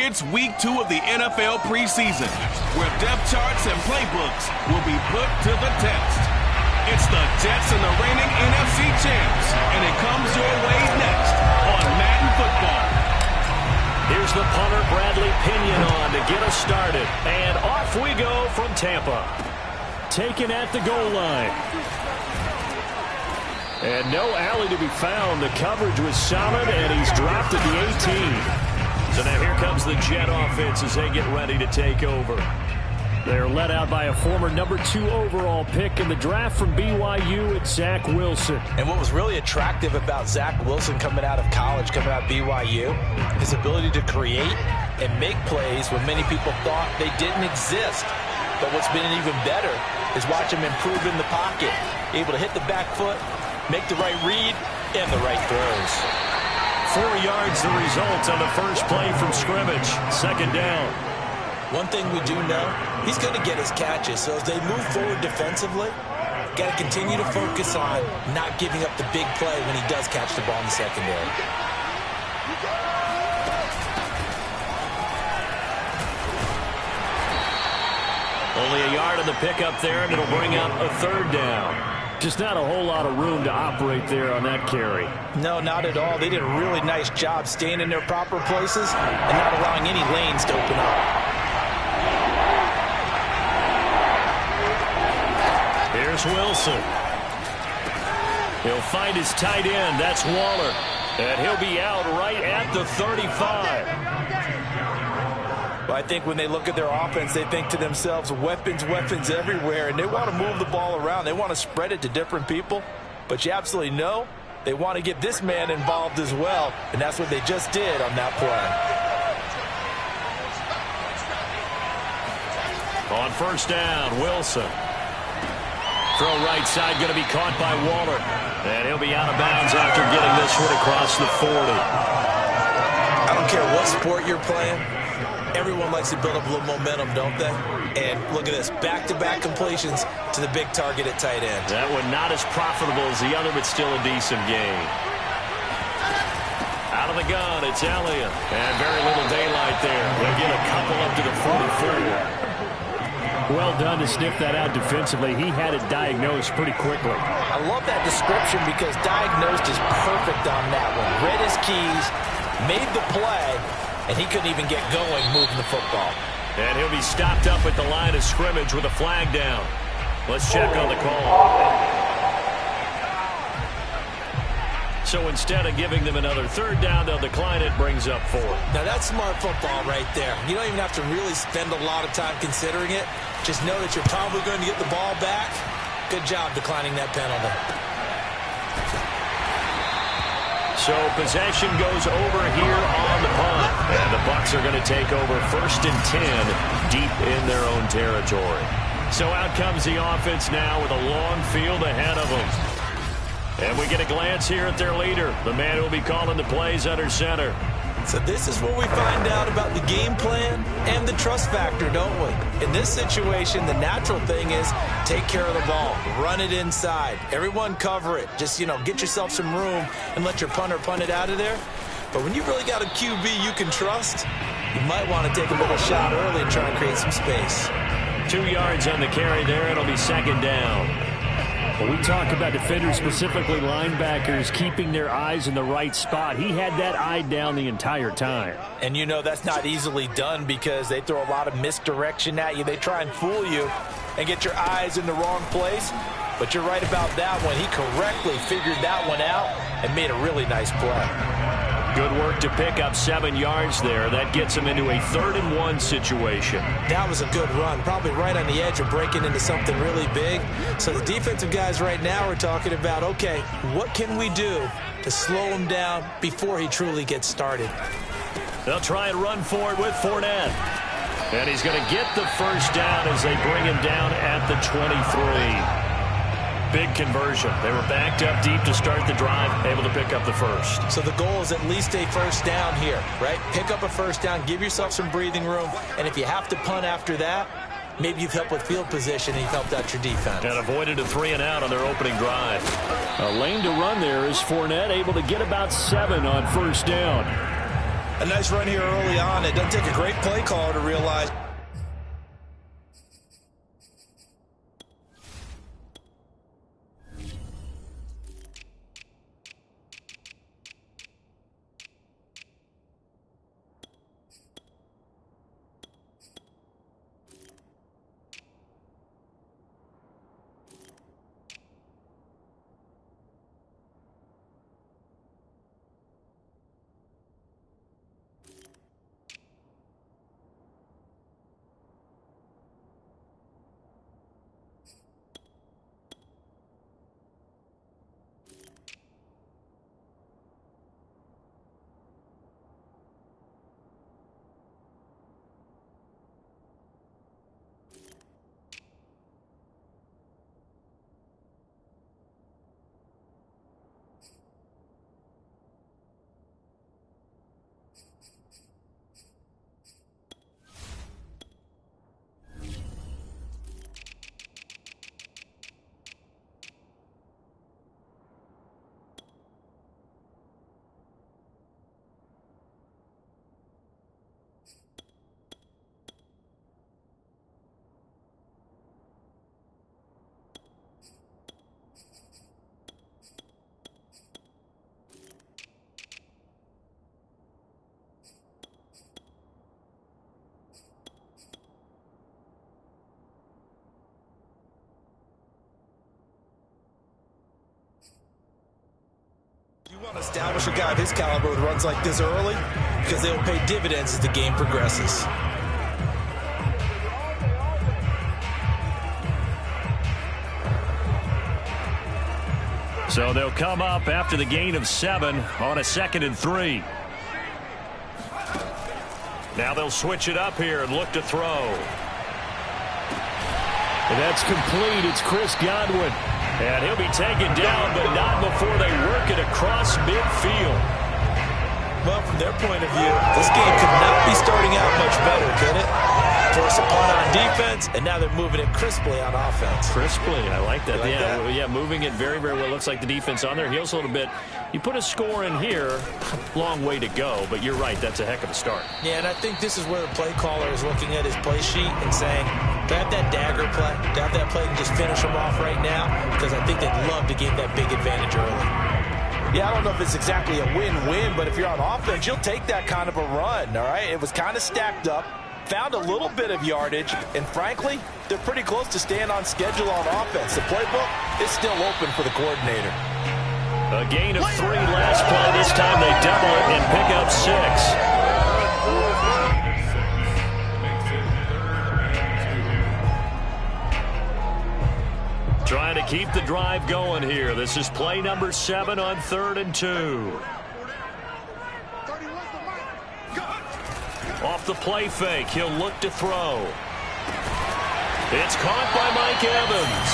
It's week 2 of the NFL preseason, where depth charts and playbooks will be put to the test. It's the Jets and the reigning NFC champs, and it comes your way next on Madden Football. Here's the punter, Bradley Pinion, on to get us started. And off we go from Tampa. Taken at the goal line. And no alley to be found. The coverage was solid, and he's dropped at the 18. So now here comes the Jet offense as they get ready to take over. They're led out by a former number 2 overall pick in the draft from BYU. It's Zach Wilson. And what was really attractive about Zach Wilson coming out of college, coming out of BYU, his ability to create and make plays when many people thought they didn't exist. But what's been even better is watch him improve in the pocket, able to hit the back foot, make the right read, and the right throws. 4 yards the result on the first play from scrimmage. Second down. One thing we do know, he's going to get his catches. So as they move forward defensively, got to continue to focus on not giving up the big play when he does catch the ball in the secondary. Only a yard on the pickup there, and it'll bring up a third down. Just not a whole lot of room to operate there on that carry. No, not at all. They did a really nice job staying in their proper places and not allowing any lanes to open up. Here's Wilson. He'll find his tight end. That's Waller. And he'll be out right at the 35. Well, I think when they look at their offense, they think to themselves, weapons, weapons everywhere, and they want to move the ball around. They want to spread it to different people, but you absolutely know they want to get this man involved as well, and that's what they just did on that play. On first down, Wilson. Throw right side, going to be caught by Waller, and he'll be out of bounds after getting this one across the 40. I don't care what sport you're playing. Everyone likes to build up a little momentum, don't they? And look at this, back-to-back completions to the big target at tight end. That one not as profitable as the other, but still a decent gain. Out of the gun, it's Elliott. And very little daylight there. They'll get a couple up to the 44. Well done to sniff that out defensively. He had it diagnosed pretty quickly. I love that description because diagnosed is perfect on that one. Read his keys, made the play, and he couldn't even get going moving the football. And he'll be stopped up at the line of scrimmage with a flag down. Let's check on the call. So instead of giving them another third down, they'll decline it, brings up 4. Now that's smart football right there. You don't even have to really spend a lot of time considering it. Just know that you're probably going to get the ball back. Good job declining that penalty. So possession goes over here on the punt. And the Bucs are going to take over 1st and 10 deep in their own territory. So out comes the offense now with a long field ahead of them. And we get a glance here at their leader, the man who will be calling the plays under center. So this is where we find out about the game plan and the trust factor, don't we? In this situation, the natural thing is take care of the ball, run it inside. Everyone cover it. Just, get yourself some room and let your punter punt it out of there. But when you really got a QB you can trust, you might want to take a little shot early and try and create some space. 2 yards on the carry there. It'll be second down. When we talk about defenders, specifically linebackers, keeping their eyes in the right spot, he had that eye down the entire time. And that's not easily done because they throw a lot of misdirection at you. They try and fool you and get your eyes in the wrong place. But you're right about that one. He correctly figured that one out and made a really nice play. Good work to pick up 7 yards there. That gets him into a 3rd and 1 situation. That was a good run. Probably right on the edge of breaking into something really big. So the defensive guys right now are talking about, okay, what can we do to slow him down before he truly gets started? They'll try and run for it with Fournette. And he's going to get the first down as they bring him down at the 23. Big conversion. They were backed up deep to start the drive, able to pick up the first. So the goal is at least a first down here, right? Pick up a first down, give yourself some breathing room, and if you have to punt after that, maybe you've helped with field position and you've helped out your defense. And avoided a 3-and-out on their opening drive. A lane to run there is Fournette, able to get about 7 on first down. A nice run here early on. It doesn't take a great play caller to realize. You want to establish a guy of his caliber with runs like this early because they'll pay dividends as the game progresses. So they'll come up after the gain of 7 on a 2nd and 3. Now they'll switch it up here and look to throw. And that's complete. It's Chris Godwin. And he'll be taken down, but not before they work it across midfield. Well, from their point of view, this game could not be starting out much better, could it? Force a punt on defense, and now they're moving it crisply on offense. Crisply, I like that. Like that? Yeah, moving it very, very well. Looks like the defense on their heels a little bit. You put a score in here, long way to go, but you're right, that's a heck of a start. Yeah, and I think this is where the play caller is looking at his play sheet and saying, do I have that dagger play? Do I have that play and just finish them off right now? Because I think they'd love to gain that big advantage early. Yeah, I don't know if it's exactly a win-win, but if you're on offense, you'll take that kind of a run, all right? It was kind of stacked up, found a little bit of yardage, and frankly, they're pretty close to staying on schedule on offense. The playbook is still open for the coordinator. A gain of 3 last play. This time they double it and pick up 6. Trying to keep the drive going here. This is play number 7 on 3rd and 2. Off the play fake, he'll look to throw. It's caught by Mike Evans.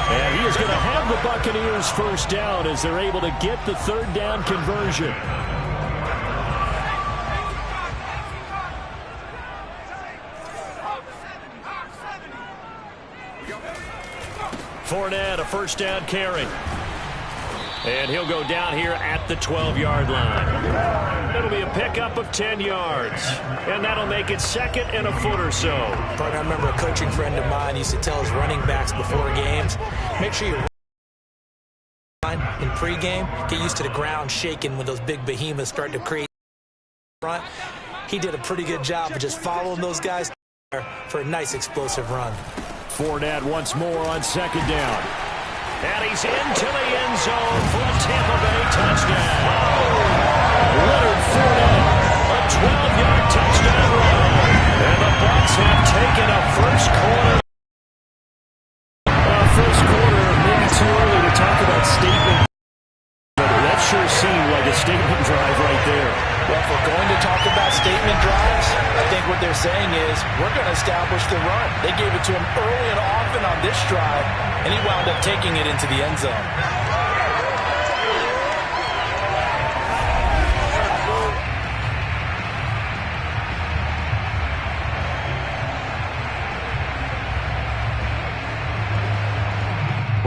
And he is going to have the Buccaneers first down as they're able to get the 3rd down conversion. Fournette, a 1st down carry. And he'll go down here at the 12-yard line. It'll be a pickup of 10 yards. And that'll make it 2nd and a foot or so. Partner, I remember a coaching friend of mine used to tell his running backs before games, make sure you in pregame, get used to the ground shaking when those big behemoths start to create front. He did a pretty good job of just following those guys for a nice explosive run. Fournette once more on 2nd down. And he's into the end zone for a Tampa Bay touchdown. Leonard Fournette, a 12-yard touchdown run. And the Bucs have taken a first quarter. First quarter, maybe too early to talk about statement. But that sure seemed like a statement drive right there. Well, if we're going to talk about statement drives, I think what they're saying is we're going to establish the run. They gave it to him early and often on this drive, and he wound up taking it into the end zone.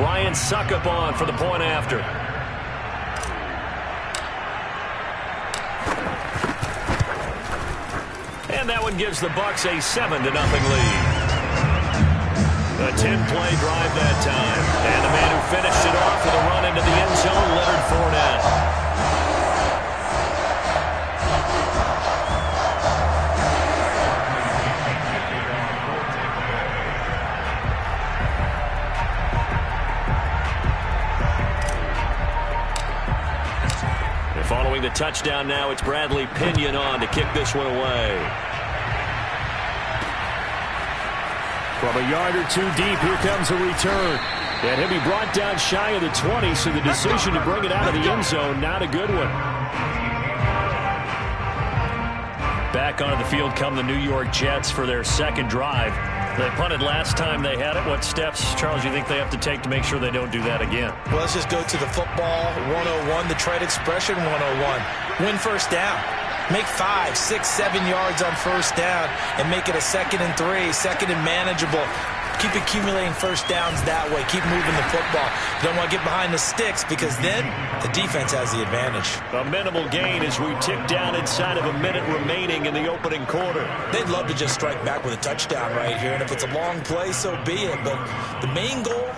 Ryan Succop on for the point after. And that one gives the Bucs a 7-0 lead. A 10-play drive that time. And the man who finished it off with a run into the end zone, Leonard Fournette. Following the touchdown now, it's Bradley Pinion on to kick this one away. From a yard or two deep, here comes a return. And he'll be brought down shy of the 20, so the decision to bring it out of the end zone, not a good one. Back onto the field come the New York Jets for their second drive. They punted last time they had it. What steps, Charles, you think they have to take to make sure they don't do that again? Well, let's just go to the football 101, the trade expression 101. Win first down. Make 5, 6, 7 yards on first down and make it a 2nd and 3, second and manageable. Keep accumulating first downs that way. Keep moving the football. You don't want to get behind the sticks because then the defense has the advantage. A minimal gain as we tick down inside of a minute remaining in the opening quarter. They'd love to just strike back with a touchdown right here, and if it's a long play, so be it. But the main goal,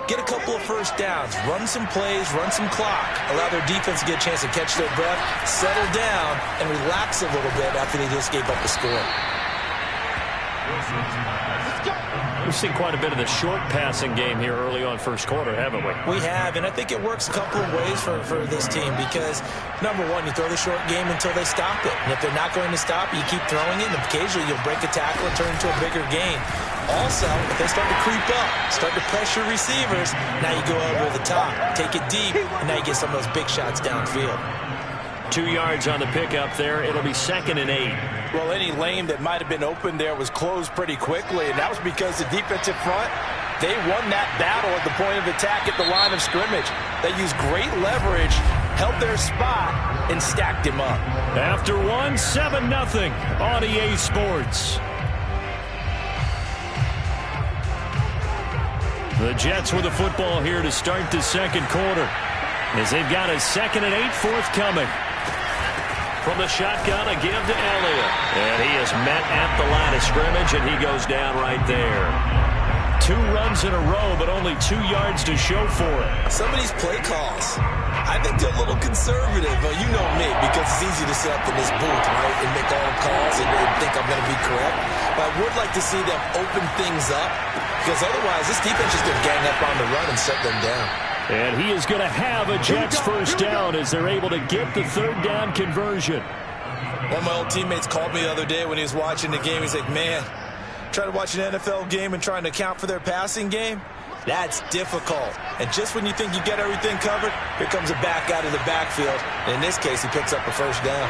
get a couple of first downs, run some plays, run some clock, allow their defense to get a chance to catch their breath, settle down, and relax a little bit after they just gave up the score. We've seen quite a bit of the short passing game here early on first quarter, haven't we? We have, and I think it works a couple of ways for this team because, number one, you throw the short game until they stop it. And if they're not going to stop, you keep throwing it, and occasionally you'll break a tackle and turn into a bigger gain. Also, if they start to creep up, start to pressure receivers, now you go over the top, take it deep, and now you get some of those big shots downfield. 2 yards on the pickup there. It'll be 2nd and 8. Well, any lane that might have been open there was closed pretty quickly, and that was because the defensive front, they won that battle at the point of attack at the line of scrimmage. They used great leverage, held their spot, and stacked him up. After one, 7-0 on EA Sports. The Jets with the football here to start the second quarter as they've got a 2nd and 8 forthcoming. From the shotgun, a give to Elliott. And he is met at the line of scrimmage, and he goes down right there. 2 runs in a row, but only 2 yards to show for it. Some of these play calls, I think they're a little conservative. But you know me, because it's easy to sit up in this booth, right, and make all the calls and think I'm going to be correct. But I would like to see them open things up, because otherwise this defense is going to gang up on the run and shut them down. And he is going to have a Jets first down as they're able to get the third down conversion. One of my old teammates called me the other day when he was watching the game. He's like, man, trying to watch an NFL game and trying to account for their passing game, that's difficult. And just when you think you get everything covered, here comes a back out of the backfield. And in this case, he picks up a first down.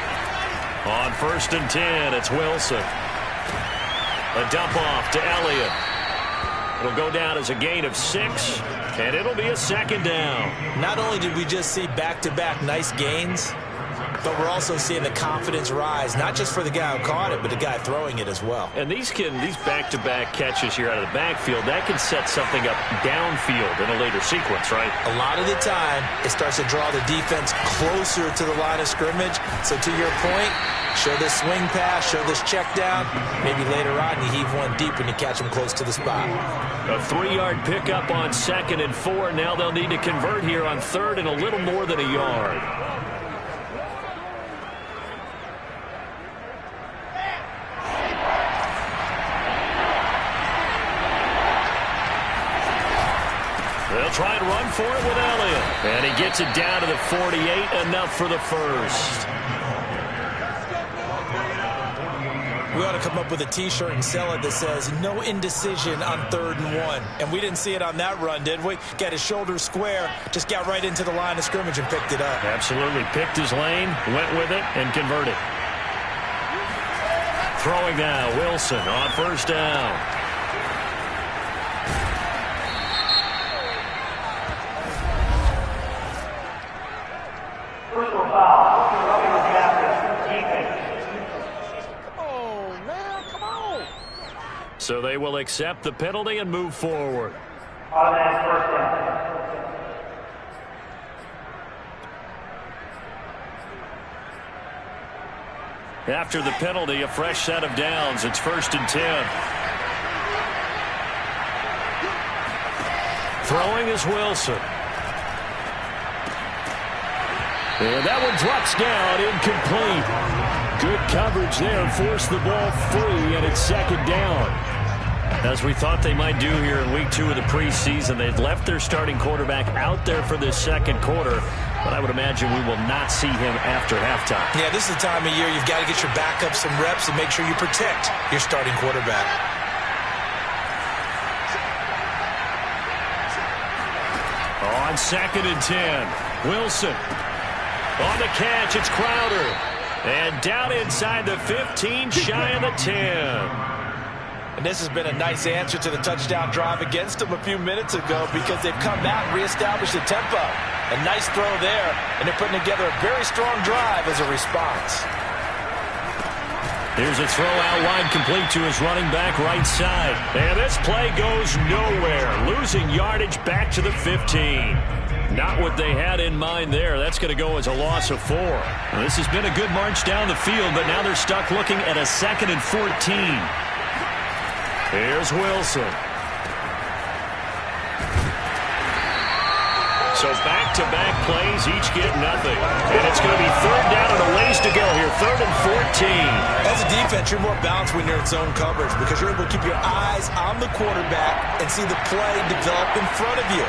On 1st and 10, it's Wilson. A dump off to Elliott. It'll go down as a gain of 6, and it'll be a 2nd down. Not only did we just see back-to-back nice gains, but we're also seeing the confidence rise, not just for the guy who caught it, but the guy throwing it as well. And these back-to-back catches here out of the backfield, that can set something up downfield in a later sequence, right? A lot of the time, it starts to draw the defense closer to the line of scrimmage. So to your point, show this swing pass, show this check down. Maybe later on you heave one deep and you catch them close to the spot. A 3-yard pickup on 2nd and 4. Now they'll need to convert here on 3rd and a little more than a yard. They'll try and run for it with Elliott. And he gets it down to the 48, enough for the first. We ought to come up with a T-shirt and sell it that says, no indecision on 3rd and 1. And we didn't see it on that run, did we? Got his shoulders square, just got right into the line of scrimmage and picked it up. Absolutely. Picked his lane, went with it, and converted. Throwing now, Wilson on 1st down. So they will accept the penalty and move forward. On that first down. After the penalty, a fresh set of downs. It's 1st and 10. Throwing is Wilson. And that one drops down, incomplete. Good coverage there, forced the ball free, and it's 2nd down. As we thought they might do here in week 2 of the preseason, they've left their starting quarterback out there for this 2nd quarter, but I would imagine we will not see him after halftime. Yeah, this is the time of year you've got to get your backup some reps and make sure you protect your starting quarterback. On 2nd and 10, Wilson. On the catch, it's Crowder. And down inside the 15, shy of the 10. And this has been a nice answer to the touchdown drive against them a few minutes ago because they've come back and reestablished the tempo. A nice throw there, and they're putting together a very strong drive as a response. Here's a throw out wide, complete to his running back right side. And this play goes nowhere, losing yardage back to the 15. Not what they had in mind there. That's going to go as a loss of 4. Well, this has been a good march down the field, but now they're stuck looking at a 2nd and 14. Here's Wilson. So back-to-back plays, each get nothing. And it's going to be 3rd down and a ways to go here. 3rd and 14. As a defense, you're more balanced when you're in zone coverage because you're able to keep your eyes on the quarterback and see the play develop in front of you.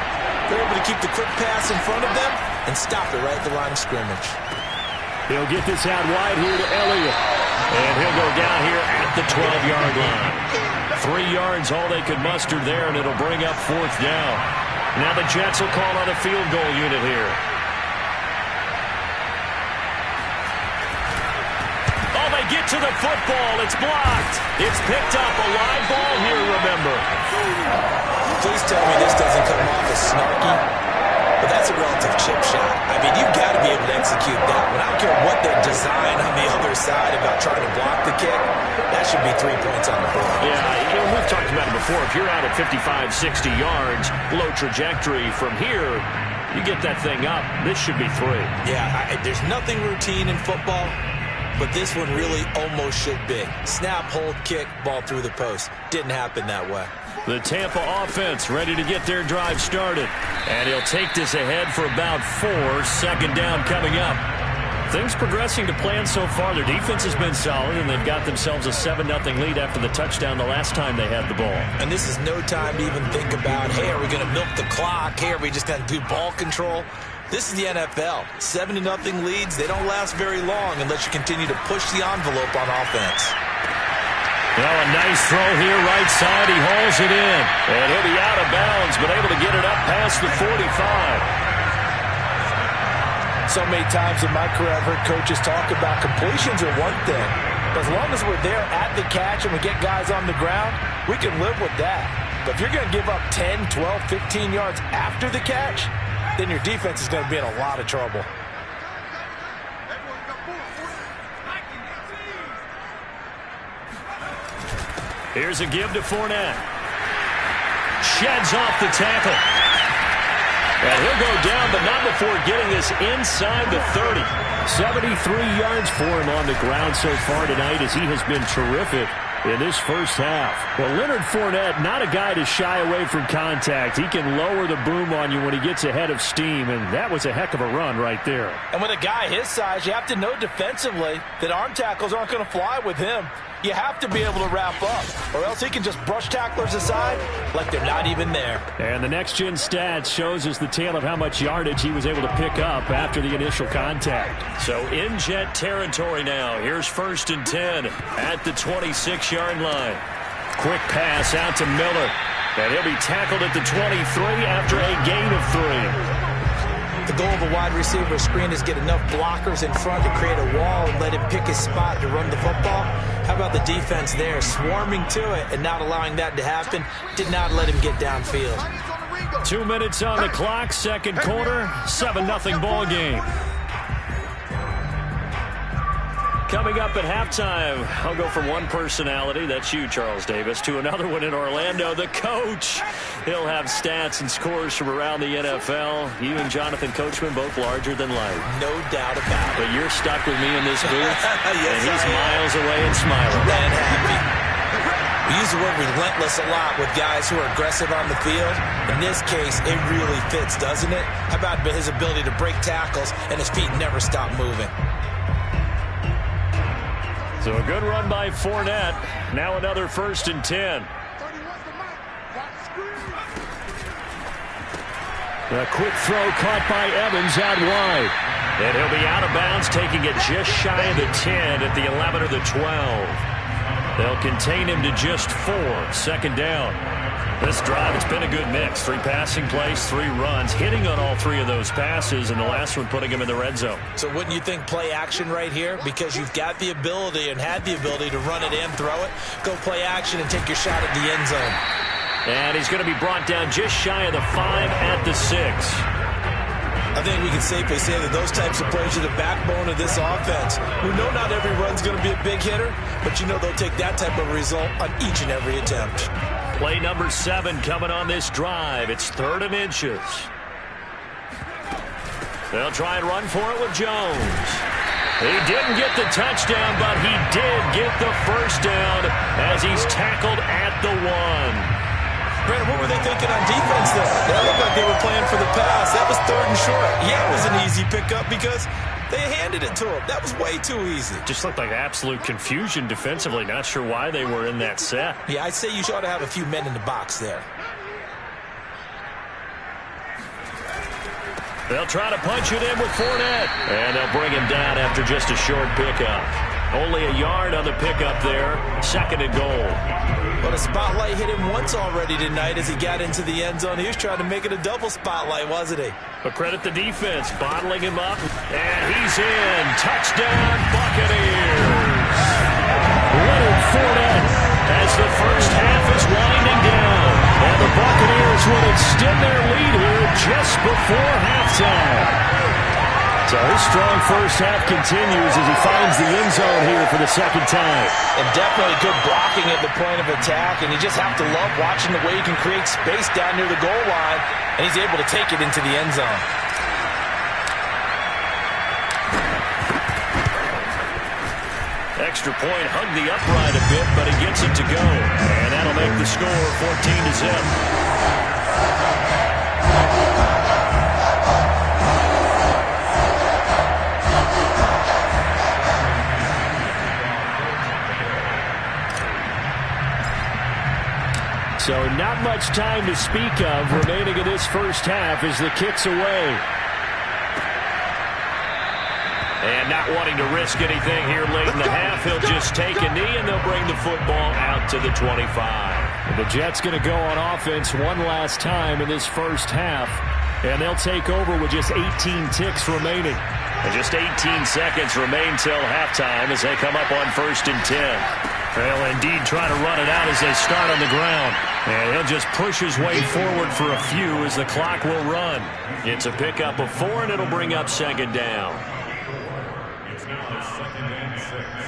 They're able to keep the quick pass in front of them and stop it right at the line of scrimmage. He'll get this out wide here to Elliott. And he'll go down here at the 12-yard line. 3 yards, all they could muster there, and it'll bring up 4th down. Now the Jets will call on a field goal unit here. Oh, they get to the football. It's blocked. It's picked up. A live ball here, remember. Please tell me this doesn't come off as snarky, but that's a relative chip shot. I mean, you've got to be able to execute that one. I don't care what their design on the other side about trying to block the kick. That should be 3 points on the board. Yeah, we've talked about it before. If you're out at 55, 60 yards, low trajectory from here, you get that thing up. This should be 3. Yeah, there's nothing routine in football, but this one really almost should be. Snap, hold, kick, ball through the post. Didn't happen that way. The Tampa offense ready to get their drive started. And he'll take this ahead for about 4. 2nd down coming up. Things progressing to plan so far. Their defense has been solid, and they've got themselves a 7-0 lead after the touchdown the last time they had the ball. And this is no time to even think about, hey, are we going to milk the clock? Hey, are we just going to do ball control? This is the NFL. 7-0 leads, they don't last very long unless you continue to push the envelope on offense. Well, a nice throw here right side. He hauls it in. And he'll be out of bounds, but able to get it up past the 45. So many times in my career I've heard coaches talk about completions are one thing. But as long as we're there at the catch and we get guys on the ground, we can live with that. But if you're going to give up 10, 12, 15 yards after the catch, then your defense is going to be in a lot of trouble. Here's a give to Fournette. Sheds off the tackle. And he'll go down, but not before getting this inside the 30. 73 yards for him on the ground so far tonight as he has been terrific in this first half. Well, Leonard Fournette, not a guy to shy away from contact. He can lower the boom on you when he gets ahead of steam, and that was a heck of a run right there. And with a guy his size, you have to know defensively that arm tackles aren't going to fly with him. You have to be able to wrap up, or else he can just brush tacklers aside like they're not even there. And the next-gen stats shows us the tale of how much yardage he was able to pick up after the initial contact. So in Jet territory now. Here's 1st and 10 at the 26-yard line. Quick pass out to Miller. And he'll be tackled at the 23 after a gain of 3. The goal of a wide receiver screen is get enough blockers in front to create a wall and let him pick his spot to run the football. How about the defense there, swarming to it and not allowing that to happen? Did not let him get downfield. 2 minutes on the clock, 2nd quarter, 7-0 ball game. Coming up at halftime, I'll go from one personality, that's you, Charles Davis, to another one in Orlando, the coach. He'll have stats and scores from around the NFL. You and Jonathan Coachman both larger than life. No doubt about it. But you're stuck with me in this booth, Yes, and he's I am. miles away and smiling. And happy. We use the word relentless a lot with guys who are aggressive on the field. In this case, it really fits, doesn't it? How about his ability to break tackles and his feet never stop moving? So a good run by Fournette. Now another 1st and 10. A quick throw caught by Evans out wide. And he'll be out of bounds, taking it just shy of the 10 at the 11 or the 12. They'll contain him to just 4. 2nd down. This drive, it's been a good mix. 3 passing plays, 3 runs, hitting on all 3 of those passes, and the last one putting him in the red zone. So wouldn't you think play action right here? Because you've got the ability and had the ability to run it and throw it. Go play action and take your shot at the end zone. And he's going to be brought down just shy of the 5 at the 6. I think we can safely say that those types of plays are the backbone of this offense. We know not every run's going to be a big hitter, but you know they'll take that type of result on each and every attempt. Play number 7 coming on this drive. It's 3rd and inches. They'll try and run for it with Jones. He didn't get the touchdown, but he did get the 1st down as he's tackled at the 1. Brandon, what were they thinking on defense there? That looked like they were playing for the pass. That was 3rd and short. Yeah, it was an easy pickup because they handed it to him. That was way too easy. Just looked like absolute confusion defensively. Not sure why they were in that set. Yeah, I'd say you ought to have a few men in the box there. They'll try to punch it in with Fournette. And they'll bring him down after just a short pickup. Only a yard on the pickup there. 2nd and goal. But a spotlight hit him once already tonight as he got into the end zone. He was trying to make it a double spotlight, wasn't he? But credit the defense, bottling him up. And he's in. Touchdown, Buccaneers. Leonard Fournette as the first half is winding down. And the Buccaneers will extend their lead here just before halftime. So his strong first half continues as he finds the end zone here for the 2nd time. And definitely good blocking at the point of attack. And you just have to love watching the way he can create space down near the goal line. And he's able to take it into the end zone. Extra point hugged the upright a bit, but he gets it to go. And that'll make the score 14-0. So not much time to speak of remaining in this first half as the kick's away. And not wanting to risk anything here late in the half, he'll just take a knee and they'll bring the football out to the 25. The Jets going to go on offense one last time in this first half. And they'll take over with just 18 ticks remaining. And just 18 seconds remain till halftime as they come up on 1st and 10. They'll indeed try to run it out as they start on the ground. And he'll just push his way forward for a few as the clock will run. It's a pickup of 4, and it'll bring up 2nd down. It's now 2nd and 6.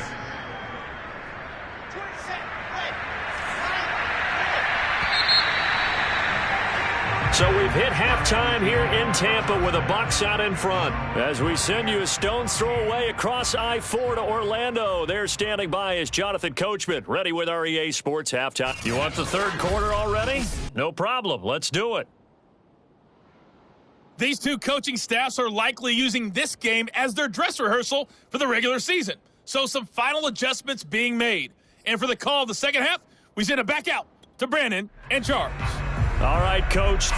So we've hit halftime here in Tampa with the Bucs out in front. As we send you a stone's throw away across I-4 to Orlando. There standing by is Jonathan Coachman, ready with our EA Sports Halftime. You want the 3rd quarter already? No problem. Let's do it. These two coaching staffs are likely using this game as their dress rehearsal for the regular season. So some final adjustments being made. And for the call of the 2nd half, we send it back out to Brandon and Charles. All right, Coach.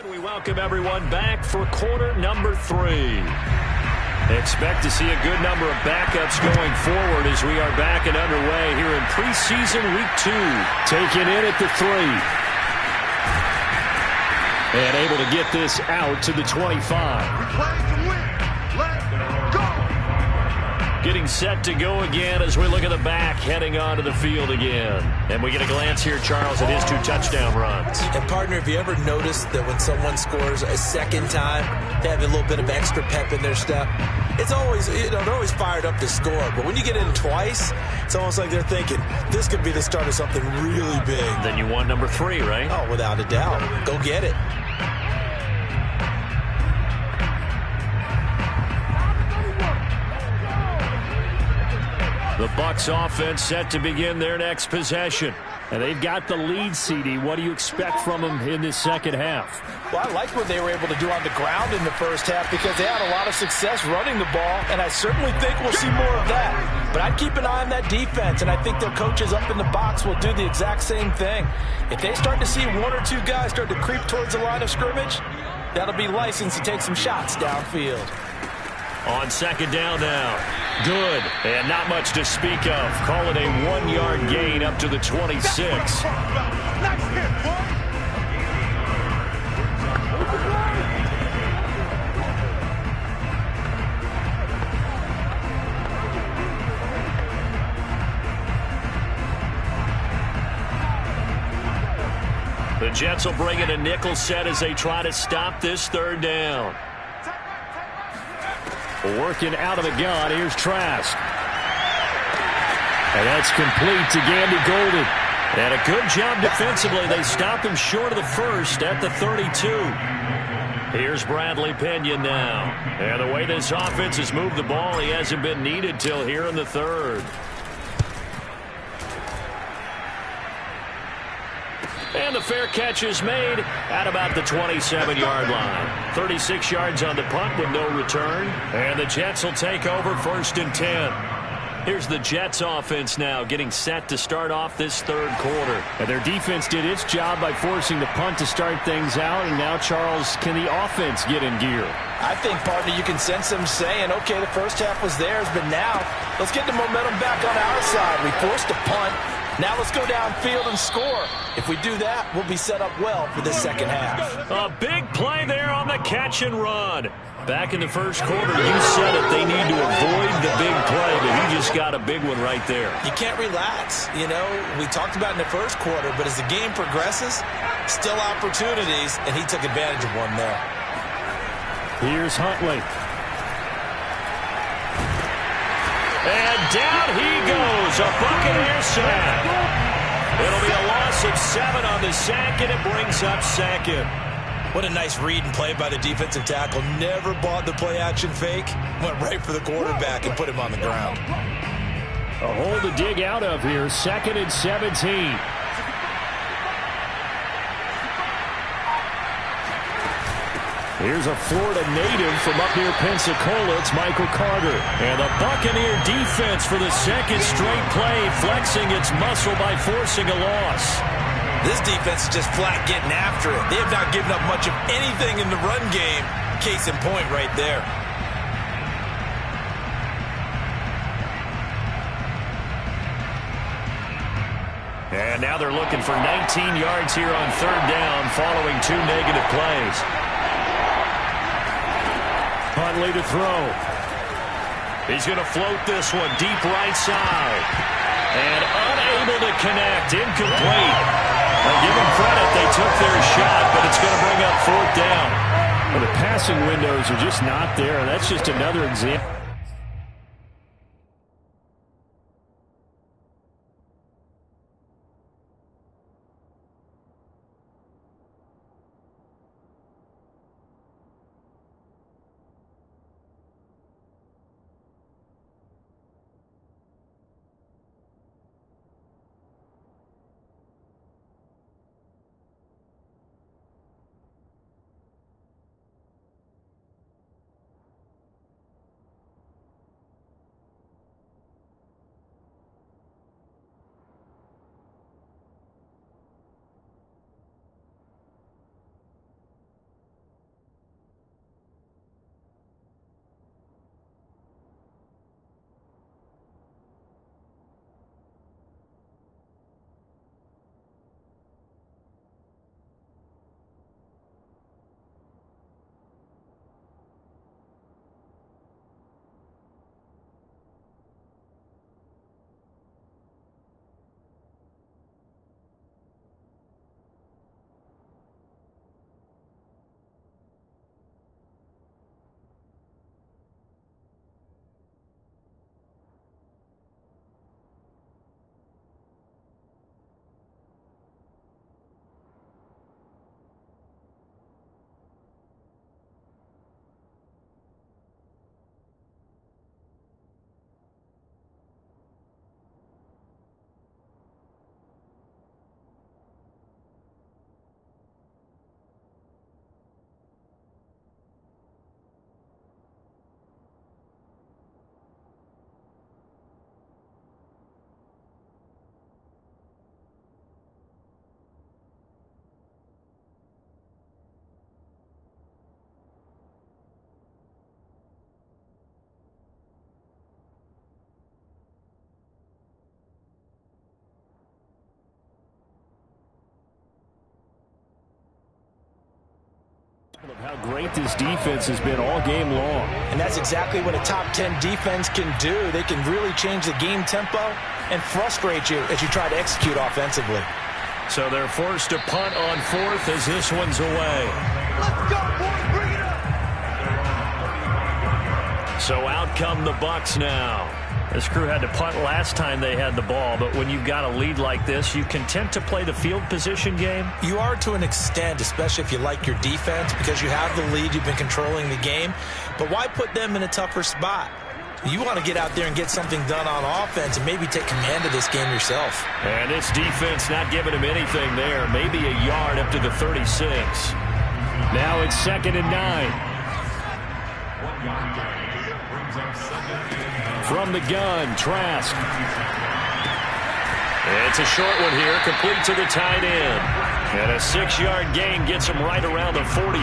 And we welcome everyone back for quarter number 3. Expect to see a good number of backups going forward as we are back and underway here in preseason week 2. Taken in at the 3. And able to get this out to the 25. We play to win. Let's go. Getting set to go again as we look at the back heading onto the field again. And we get a glance here, Charles, at his 2 touchdown runs. And partner, have you ever noticed that when someone scores a second time, they have a little bit of extra pep in their step? It's always, they're always fired up to score. But when you get in twice, it's almost like they're thinking, this could be the start of something really big. Then you won number 3, right? Oh, without a doubt. Go get it. The Bucs offense set to begin their next possession. And they've got the lead, CD. What do you expect from them in this second half? Well, I like what they were able to do on the ground in the first half because they had a lot of success running the ball, and I certainly think we'll see more of that. But I'd keep an eye on that defense, and I think their coaches up in the box will do the exact same thing. If they start to see 1 or 2 guys start to creep towards the line of scrimmage, that'll be license to take some shots downfield. On second down now. Good. And not much to speak of. Call it a 1-yard gain up to the 26. Nice hit, boy. The Jets will bring in a nickel set as they try to stop this third down. Working out of the gun, here's Trask. And that's complete to Gandy Golden. And a good job defensively. They stop him short of the first at the 32. Here's Bradley Pinion now. And the way this offense has moved the ball, he hasn't been needed till here in the third. And the fair catch is made at about the 27-yard line. 36 yards on the punt with no return. And the Jets will take over 1st and 10. Here's the Jets offense now getting set to start off this third quarter. And their defense did its job by forcing the punt to start things out. And now, Charles, can the offense get in gear? I think, partner, you can sense them saying, okay, the first half was theirs, but now let's get the momentum back on our side. We forced a punt. Now let's go downfield and score. If we do that, we'll be set up well for the second half. A big play there on the catch and run. Back in the first quarter, you said it. They need to avoid the big play, but he just got a big one right there. You can't relax. You know, we talked about in the first quarter, but as the game progresses, still opportunities, and he took advantage of one there. Here's Huntley. And down he goes, a Buccaneer sack. It'll be a loss of 7 on the sack, and it brings up second. What a nice read and play by the defensive tackle. Never bought the play-action fake. Went right for the quarterback and put him on the ground. A hole to dig out of here. 2nd and 17. Here's a Florida native from up near Pensacola. It's Michael Carter. And the Buccaneer defense for the second straight play, flexing its muscle by forcing a loss. This defense is just flat getting after it. They have not given up much of anything in the run game. Case in point right there. And now they're looking for 19 yards here on third down following 2 negative plays. Huntley to throw. He's going to float this one deep right side. And unable to connect. Incomplete. Now give them credit. They took their shot, but it's going to bring up 4th down. Well, the passing windows are just not there. That's just another example. Of how great this defense has been all game long. And that's exactly what a top 10 defense can do. They can really change the game tempo and frustrate you as you try to execute offensively. So they're forced to punt on fourth as this one's away. Let's go, boys. Bring it up. So out come the Bucs now. This crew had to punt last time they had the ball, but when you've got a lead like this, you content to play the field position game? You are to an extent, especially if you like your defense, because you have the lead, you've been controlling the game. But why put them in a tougher spot? You want to get out there and get something done on offense and maybe take command of this game yourself. And this defense not giving him anything there. Maybe a yard up to the 36. Now it's 2nd and 9. From the gun, Trask. It's a short one here, complete to the tight end. And a 6-yard gain gets him right around the 43.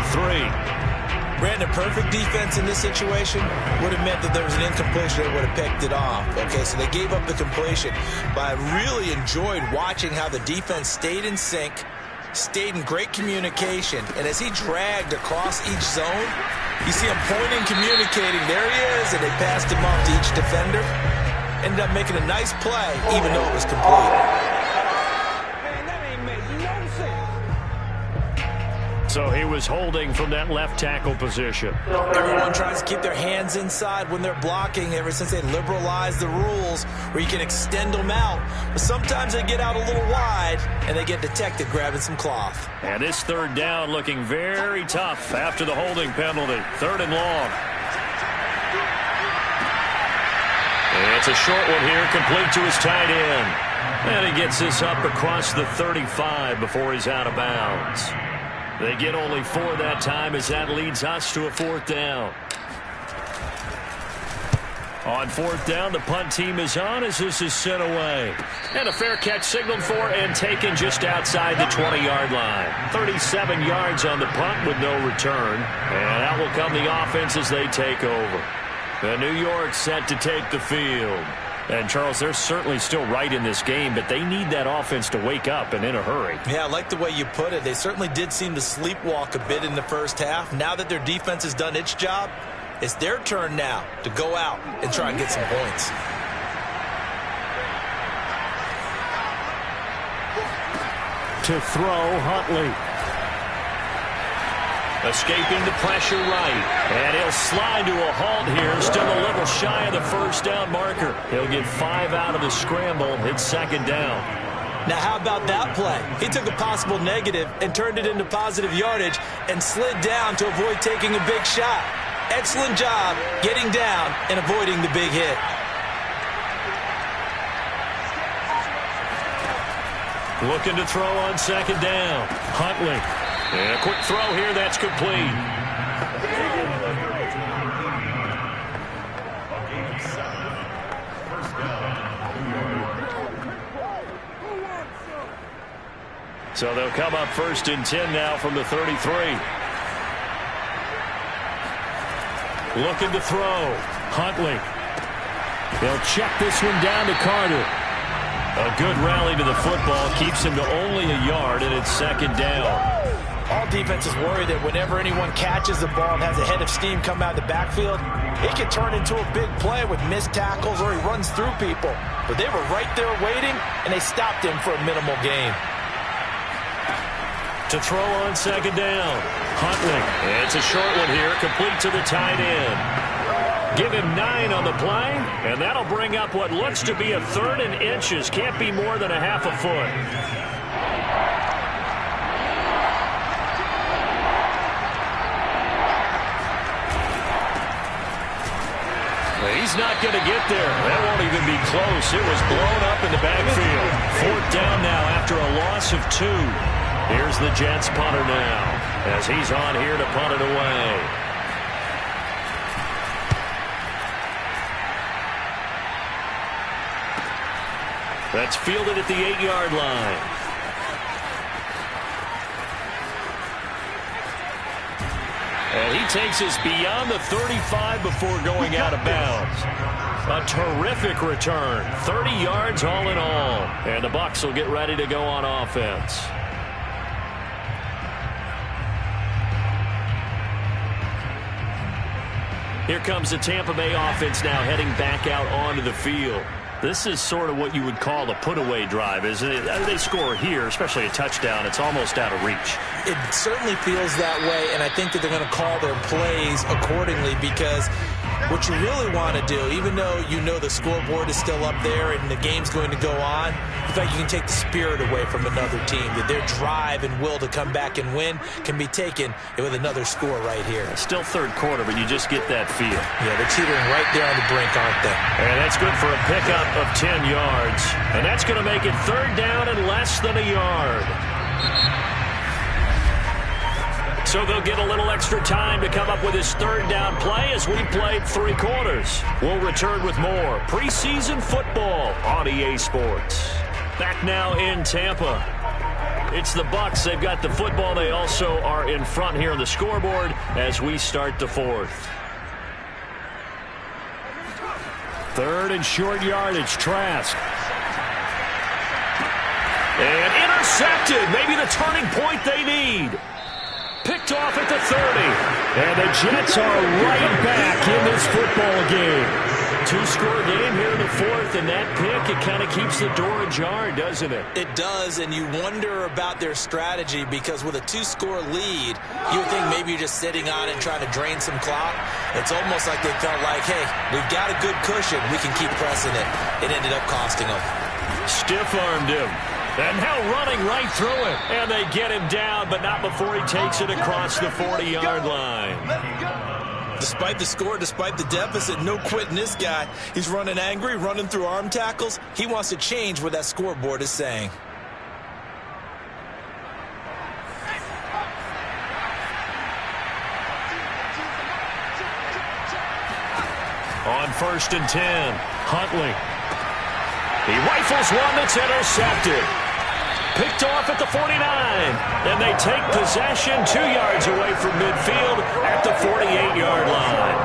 Brandon, perfect defense in this situation would have meant that there was an incompletion. They would have picked it off. Okay, so they gave up the completion. But I really enjoyed watching how the defense stayed in sync, stayed in great communication, and as he dragged across each zone, you see him pointing, communicating. There he is, and they passed him off to each defender. Ended up making a nice play, even though it was complete. Man, that ain't make no sense. So he was holding from that left tackle position. Everyone tries to keep their hands inside when they're blocking ever since they liberalized the rules where you can extend them out. But sometimes they get out a little wide and they get detected grabbing some cloth. And this 3rd down looking very tough after the holding penalty. 3rd and long. It's a short one here, complete to his tight end. And he gets this up across the 35 before he's out of bounds. They get only 4 that time as that leads us to a 4th down. On 4th down, the punt team is on as this is sent away. And a fair catch signaled for and taken just outside the 20-yard line. 37 yards on the punt with no return. And out will come the offense as they take over. The New York set to take the field. And, Charles, they're certainly still right in this game, but they need that offense to wake up and in a hurry. Yeah, I like the way you put it. They certainly did seem to sleepwalk a bit in the first half. Now that their defense has done its job, it's their turn now to go out and try and get some points. To throw, Huntley. Escaping the pressure right. And he'll slide to a halt here. Still a little shy of the 1st down marker. He'll get 5 out of the scramble. It's 2nd down. Now, how about that play? He took a possible negative and turned it into positive yardage and slid down to avoid taking a big shot. Excellent job getting down and avoiding the big hit. Looking to throw on 2nd down. Huntley. And a quick throw here, that's complete. So they'll come up 1st and 10 now from the 33. Looking to throw. Huntley. They'll check this one down to Carter. A good rally to the football keeps him to only a yard, and it's 2nd down. All defenses worry that whenever anyone catches the ball and has a head of steam come out of the backfield, it can turn into a big play with missed tackles or he runs through people. But they were right there waiting, and they stopped him for a minimal gain. To throw on 2nd down. Huntley. It's a short one here, complete to the tight end. Give him 9 on the play, and that'll bring up what looks to be a 3rd and inches. Can't be more than a half a foot. He's not going to get there. That won't even be close. It was blown up in the backfield. 4th down now after a loss of 2. Here's the Jets punter now as he's on here to punt it away. That's fielded at the 8-yard line. And he takes us beyond the 35 before going out of bounds. A terrific return. 30 yards all in all. And the Bucs will get ready to go on offense. Here comes the Tampa Bay offense now heading back out onto the field. This is sort of what you would call a put-away drive, isn't it? They score here, especially a touchdown. It's almost out of reach. It certainly feels that way, and I think that they're going to call their plays accordingly because what you really want to do, even though you know the scoreboard is still up there and the game's going to go on, in fact, you can take the spirit away from another team, that their drive and will to come back and win can be taken with another score right here. Still third quarter, but you just get that feel. Yeah, they're teetering right there on the brink, aren't they? And that's good for a pickup of 10 yards. And that's going to make it third down and less than a yard. So they'll get a little extra time to come up with his third down play as we played 3 quarters. We'll return with more preseason football on EA Sports. Back now in Tampa. It's the Bucs. They've got the football. They also are in front here on the scoreboard as we start the fourth. Third and short yardage. Trask. And intercepted. Maybe the turning point they need. Picked off at the 30. And the Jets are right back in this football game. 2-score game here in the fourth, and that pick, it kind of keeps the door ajar, doesn't it? It does, and you wonder about their strategy because with a 2-score lead, you would think maybe you're just sitting on it and trying to drain some clock. It's almost like they felt like, hey, we've got a good cushion. We can keep pressing it. It ended up costing them. Stiff-armed him. And now running right through it. And they get him down, but not before he takes it across the 40-yard line. Despite the score, despite the deficit, no quitting this guy. He's running angry, running through arm tackles. He wants to change what that scoreboard is saying. On 1st and 10, Huntley. He rifles one that's intercepted. Picked off at the 49. And they take possession 2 yards away from midfield at the 48-yard line.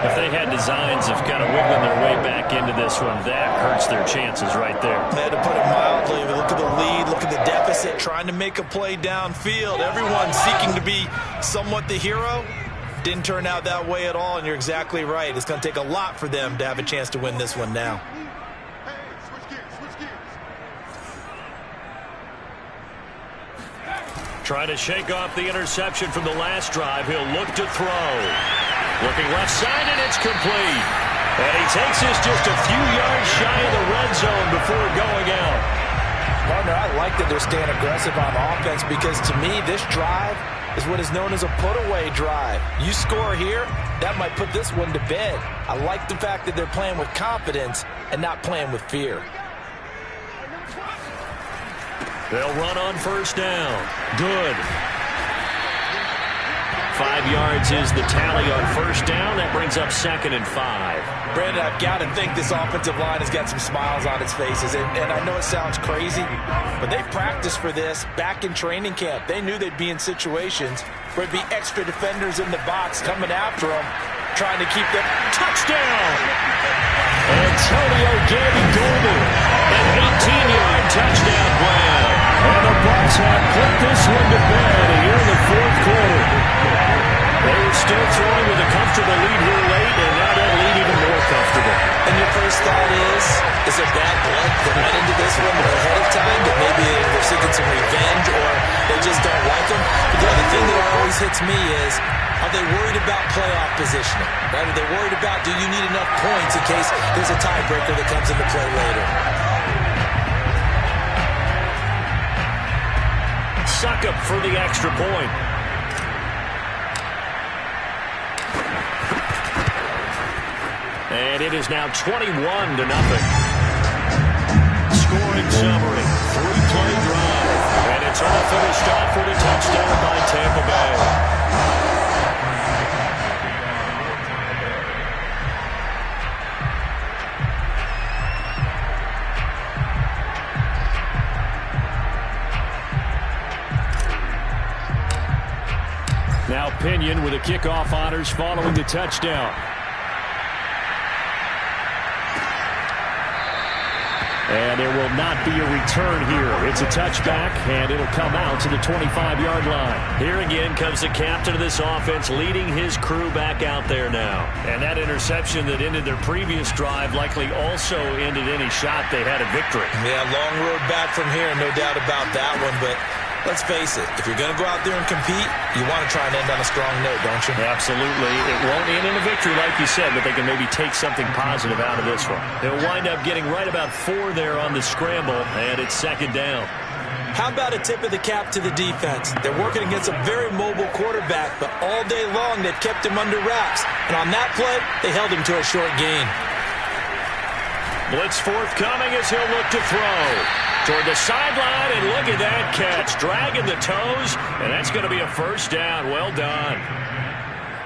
If they had designs of kind of wiggling their way back into this one, that hurts their chances right there. They had to put it mildly. Look at the lead, look at the deficit, trying to make a play downfield. Everyone seeking to be somewhat the hero. Didn't turn out that way at all, and you're exactly right. It's going to take a lot for them to have a chance to win this one now. Trying to shake off the interception from the last drive. He'll look to throw. Looking left side, and it's complete. And he takes this just a few yards shy of the red zone before going out. Partner, I like that they're staying aggressive on offense because to me, this drive is what is known as a put-away drive. You score here, that might put this one to bed. I like the fact that they're playing with confidence and not playing with fear. They'll run on 1st down. Good. 5 yards is the tally on 1st down. That brings up 2nd and 5. Brandon, I've got to think this offensive line has got some smiles on its faces. And I know it sounds crazy, but they practiced for this back in training camp. They knew they'd be in situations where it'd be extra defenders in the box coming after them, trying to keep them. Touchdown! Antonio Gandy-Golden, an 18-yard touchdown grab. And the Bucs have put this one to bed here in the 4th quarter. They were still throwing with a comfortable lead here late, and now that lead even more comfortable. And your first thought is there bad blood that went into this one ahead of time, that maybe they're seeking some revenge or they just don't like them? But the other thing that always hits me is, are they worried about playoff positioning? Right? Are they worried about, do you need enough points in case there's a tiebreaker that comes into play later? Succop for the extra point. And it is now 21-0. Scoring summary. 3-play drive. And it's all finished off with a touchdown by Tampa Bay. Now Pinion with the kickoff honors following the touchdown. And there will not be a return here. It's a touchback, and it'll come out to the 25-yard line. Here again comes the captain of this offense, leading his crew back out there now. And that interception that ended their previous drive likely also ended any shot they had at victory. Yeah, long road back from here, no doubt about that one. But let's face it, if you're going to go out there and compete, you want to try and end on a strong note, don't you? Absolutely. It won't end in a victory like you said, but they can maybe take something positive out of this one. They'll wind up getting right about 4 there on the scramble, and it's second down. How about a tip of the cap to the defense? They're working against a very mobile quarterback, but all day long they've kept him under wraps. And on that play, they held him to a short gain. Blitz forthcoming as he'll look to throw. Toward the sideline, and look at that catch. Dragging the toes, and that's going to be a first down. Well done.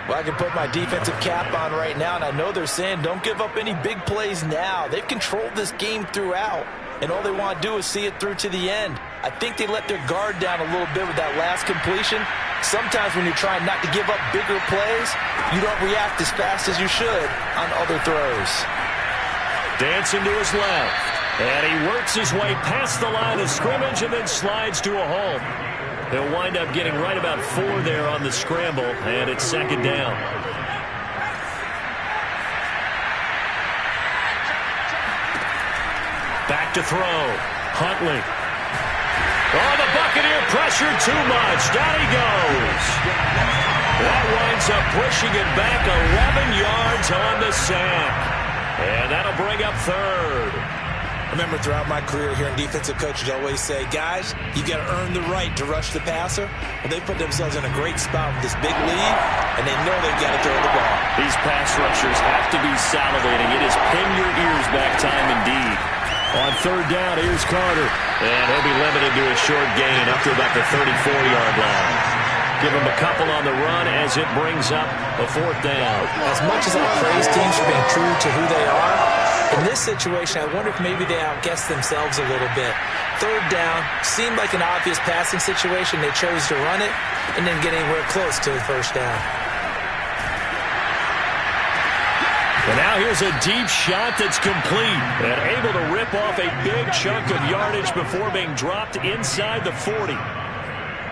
Well, I can put my defensive cap on right now, and I know they're saying don't give up any big plays now. They've controlled this game throughout, and all they want to do is see it through to the end. I think they let their guard down a little bit with that last completion. Sometimes when you're trying not to give up bigger plays, you don't react as fast as you should on other throws. Dancing to his left. And he works his way past the line of scrimmage and then slides to a hole. He'll wind up getting right about 4 there on the scramble, and it's second down. Back to throw. Huntley. Oh, the Buccaneer pressured too much. Down he goes. That winds up pushing it back 11 yards on the sack. And that'll bring up third. Remember, throughout my career here in defensive coaches always say, guys, you got to earn the right to rush the passer. Well, they put themselves in a great spot with this big lead, and they know they've got to throw the ball. These pass rushers have to be salivating. It is pin your ears back time indeed. On third down, here's Carter. And he'll be limited to a short gain up to about the 34-yard line. Give him a couple on the run as it brings up a fourth down. As much as I praise teams for being true to who they are, in this situation, I wonder if maybe they outguessed themselves a little bit. Third down seemed like an obvious passing situation. They chose to run it and didn't get anywhere close to the first down. And now here's a deep shot that's complete and able to rip off a big chunk of yardage before being dropped inside the 40.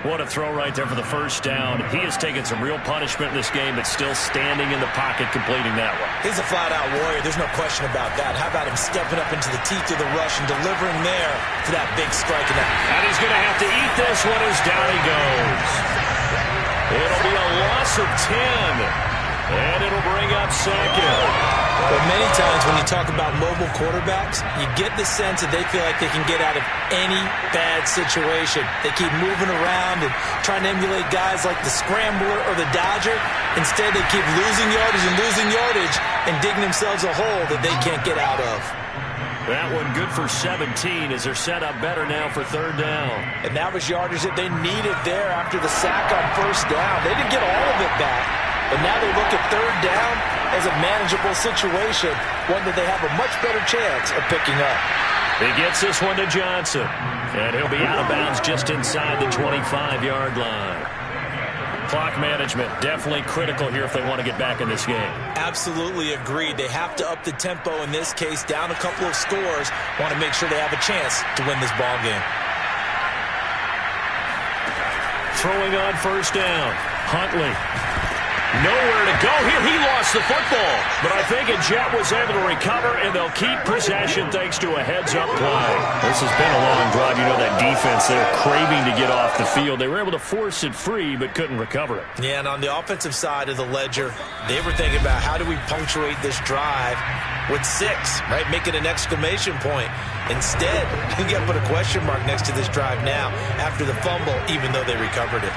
What a throw right there for the first down. He has taken some real punishment in this game, but still standing in the pocket completing that one. He's a flat-out warrior. There's no question about that. How about him stepping up into the teeth of the rush and delivering there for that big strike? And he's going to have to eat this one as down he goes. It'll be a loss of 10. And it'll bring up second. But many times when you talk about mobile quarterbacks, you get the sense that they feel like they can get out of any bad situation. They keep moving around and trying to emulate guys like the Scrambler or the Dodger. Instead, they keep losing yardage and digging themselves a hole that they can't get out of. That one good for 17 as they're set up better now for third down. And that was yardage that they needed there after the sack on first down. They didn't get all of it back. But now they look at third down as a manageable situation, one that they have a much better chance of picking up. He gets this one to Johnson, and he'll be out of bounds just inside the 25-yard line. Clock management definitely critical here if they want to get back in this game. Absolutely agreed. They have to up the tempo in this case, down a couple of scores, want to make sure they have a chance to win this ball game. Throwing on first down, Huntley. Nowhere to go here. He lost the football. But I think Jet was able to recover, and they'll keep possession thanks to a heads-up play. This has been a long drive. You know that defense, they're craving to get off the field. They were able to force it free, but couldn't recover it. Yeah, and on the offensive side of the ledger, they were thinking about how do we punctuate this drive with 6, right? Make it an exclamation point. Instead, you got to put a question mark next to this drive now after the fumble, even though they recovered it.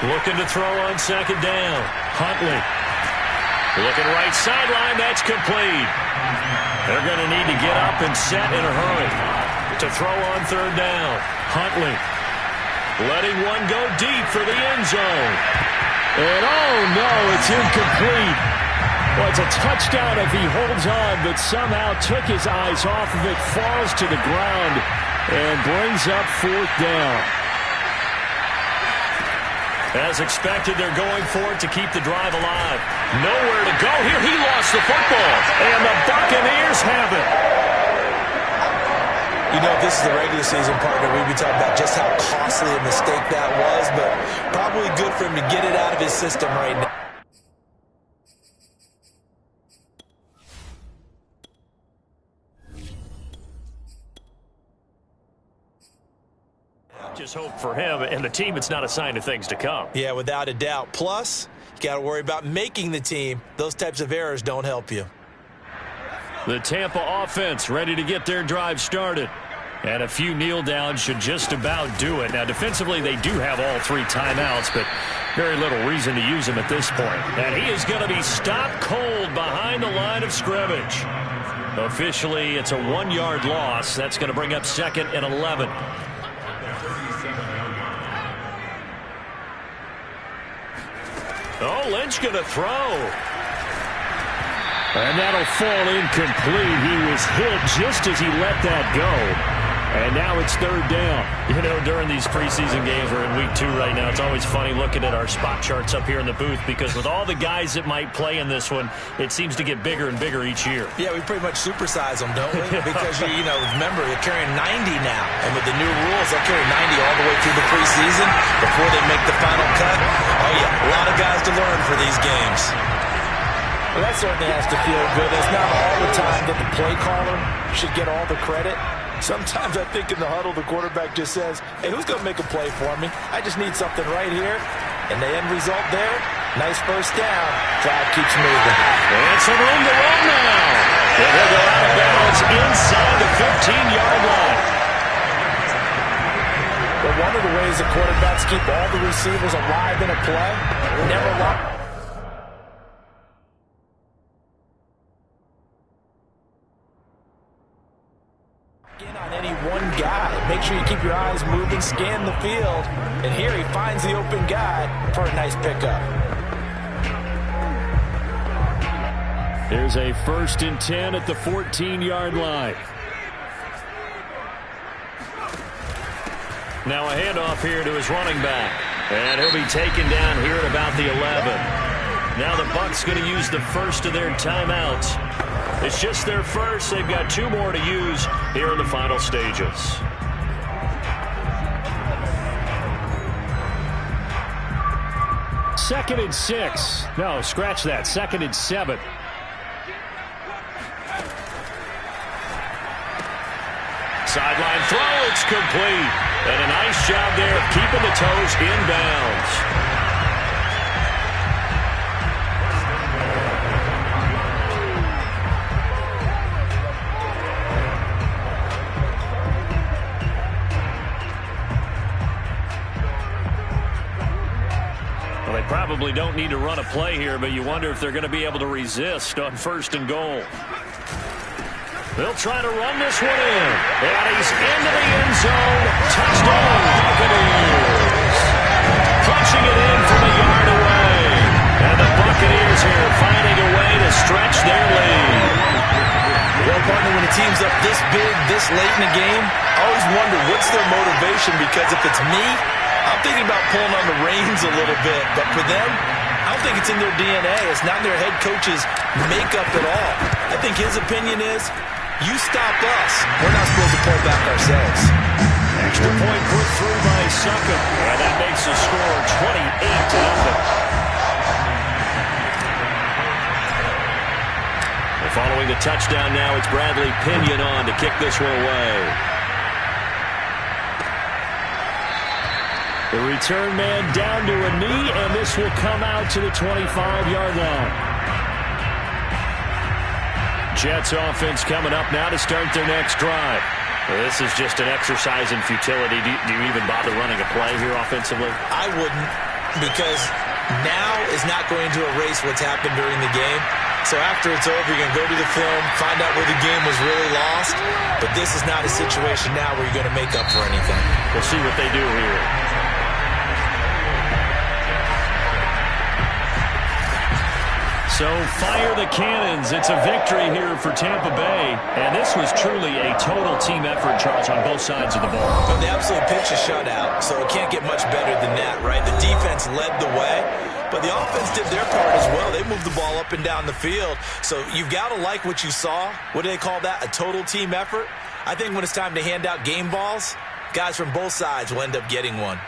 Looking to throw on second down. Huntley. Looking right sideline. That's complete. They're going to need to get up and set in a hurry to throw on third down. Huntley. Letting one go deep for the end zone. And oh no, it's incomplete. Well, it's a touchdown if he holds on, but somehow took his eyes off of it, falls to the ground, and brings up fourth down. As expected, they're going for it to keep the drive alive. Nowhere to go here. He lost the football. And the Buccaneers have it. You know, this is the regular season, partner. We'd be talking about just how costly a mistake that was, but probably good for him to get it out of his system right now. Just hope for him and the team it's not a sign of things to come. Yeah, without a doubt. Plus, you got to worry about making the team. Those types of errors don't help you. The Tampa offense ready to get their drive started. And a few kneel downs should just about do it. Now, defensively, they do have all 3 timeouts, but very little reason to use them at this point. And he is going to be stopped cold behind the line of scrimmage. Officially, it's a 1-yard loss. That's going to bring up 2nd and 11. Oh, Lynch going to throw. And that'll fall incomplete. He was hit just as he let that go. And now it's 3rd down. You know, during these preseason games, we're in week 2 right now. It's always funny looking at our spot charts up here in the booth because with all the guys that might play in this one, it seems to get bigger and bigger each year. Yeah, we pretty much supersize them, don't we? Because, you know, remember, they're carrying 90 now. And with the new rules, they'll carry 90 all the way through the preseason before they make the final cut. Oh, yeah, a lot of guys to learn for these games. Well, that certainly has to feel good. It's not all the time that the play caller should get all the credit. Sometimes I think in the huddle, the quarterback just says, hey, who's going to make a play for me? I just need something right here. And the end result there, nice first down. Drive keeps moving. And some room to run now. And he'll go out of bounds inside the 15-yard line. But one of the ways the quarterbacks keep all the receivers alive in a play, never lock. On any one guy. Make sure you keep your eyes moving, scan the field, and here he finds the open guy for a nice pickup. There's a 1st and 10 at the 14-yard line. Now a handoff here to his running back, and he'll be taken down here at about the 11. Now the Bucs going to use the first of their timeouts. It's just their first. They've got 2 more to use here in the final stages. Second and 6. No, scratch that. 2nd and 7. Sideline throw. It's complete. And a nice job there of keeping the toes inbounds. Probably don't need to run a play here, but you wonder if they're going to be able to resist on 1st and goal. They'll try to run this one in. And he's into the end zone. Touchdown, Buccaneers. Punching it in from a yard away. And the Buccaneers here finding a way to stretch their lead. Well, partner, when a team's up this big, this late in the game, I always wonder what's their motivation, because if it's me, I'm thinking about pulling on the reins a little bit, but for them, I don't think it's in their DNA. It's not in their head coach's makeup at all. I think his opinion is, you stop us. We're not supposed to pull back ourselves. Extra point put through by Succop. And that makes the score 28-0. Following the touchdown now, it's Bradley Pinion on to kick this one away. The return man down to a knee, and this will come out to the 25-yard line. Jets offense coming up now to start their next drive. Well, this is just an exercise in futility. Do you even bother running a play here offensively? I wouldn't, because now is not going to erase what's happened during the game. So after it's over, you're going to go to the film, find out where the game was really lost. But this is not a situation now where you're going to make up for anything. We'll see what they do here. So fire the cannons. It's a victory here for Tampa Bay. And this was truly a total team effort, Charles, on both sides of the ball. Well, they absolutely pitched a shutout, so it can't get much better than that, right? The defense led the way, but the offense did their part as well. They moved the ball up and down the field. So you've got to like what you saw. What do they call that? A total team effort? I think when it's time to hand out game balls, guys from both sides will end up getting one.